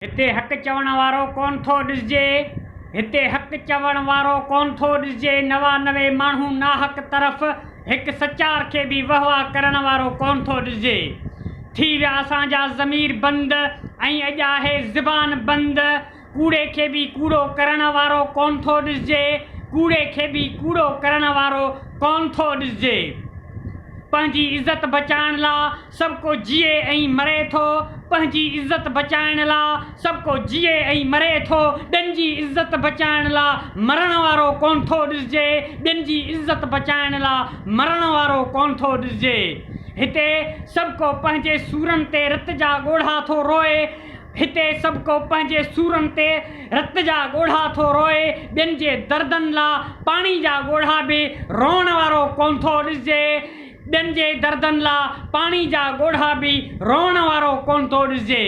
हिते हक़ चवण वारो कोन थो ॾिसिजे। हिते हक़ चवण वारो कोन थो ॾिसिजे। 99 माण्हू नाहक तरफ़ हिकु सचार खे बि वहवा करण वारो कोन थो ॾिसिजे। थी विया असांजा ज़मीर बंदि ऐं अॼु आहे ज़बान बंदि। कूड़े खे बि कूड़ो करण वारो कोन थो ॾिसिजे। कूड़े खे बि कूड़ो करण वारो कोन थो ॾिसिजे। पंहिंजी इज़त बचाइण लाइ सभु को जिए ऐं मरे थो। पंहिंजी इज़त बचाइण लाइ सभु को जिए ऐं मरे थो। ॿियनि जी इज़त बचाइण लाइ मरण वारो कोन थो ॾिसिजे। ॿियनि जी इज़त बचाइण लाइ मरण वारो कोन थो ॾिसिजे। हिते सभु को पंहिंजे सूरनि ते रत जा ॻोढ़ा थो रोए। हिते सभु को पंहिंजे सूरनि ते रत जा ॻोढ़ा थो रोए। ॿियनि जे दर्दनि लाइ पाणी जा ॻोढ़ा बि रोअण वारो कोन थो ॾिसिजे। ॿियनि जे दर्दनि लाइ पाणी जा ॻोढ़ा बि रोअण वारो कोन थो ॾिसिजे।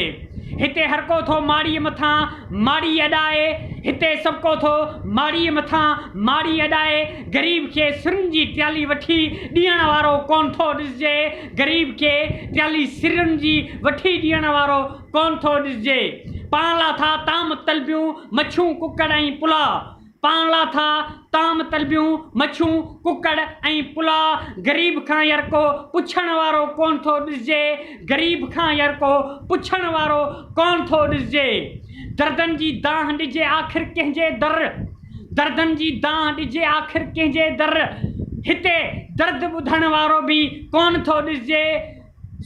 हिते हर को थो माड़ीअ मथां माड़ी अॾाए। हिते सभु को थो माड़ीअ मथां माड़ी अॾाए। ग़रीब खे सिरुनि जी ट्याली वठी ॾियण वारो कोन थो ॾिसिजे। ग़रीब खे ट्याली सिरुनि जी वठी ॾियण वारो कोन थो ॾिसिजे। पाण लाइ था ताम तलबियूं मच्छूं कुकड़ ऐं पुलाउ। पाण लाइ था ताम तलबियूं मच्छूं कुकड़ ऐं पुलाउ। ग़रीब खां यार को पुछण वारो कोन थो ॾिसिजे। ग़रीब खां यार को पुछण वारो कोन थो ॾिसिजे। दर्दनि जी दाह ॾिजे आख़िर कंहिंजे दर। दर्दनि जी दाह ॾिजे आख़िर कंहिंजे दर। हिते दर्द ॿुधण वारो बि कोन थो ॾिसिजे।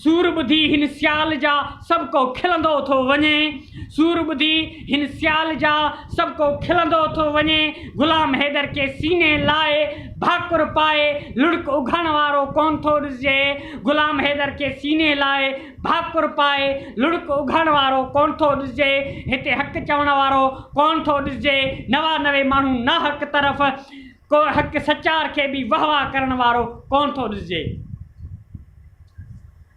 सूर ॿुधी हिन सियाल जा सभु को खिलंदो थो वञे। सूर ॿुधी हिन सियाल जा सभु को खिलंदो थो वञे। ग़ुलाम हैदर खे सीने लाए भाकुर पाए लुढ़क उघण वारो कोन थो ॾिसिजे। ग़ुलाम हैदर खे सीने लाए भाकुर पाए लुढ़क उघण वारो कोन थो ॾिसिजे। हिते हक़ चवण वारो कोन थो ॾिसिजे। 99 माण्हू नाहक तरफ़ को हक़ सचार खे बि वहवा करण वारो कोन थो ॾिसिजे।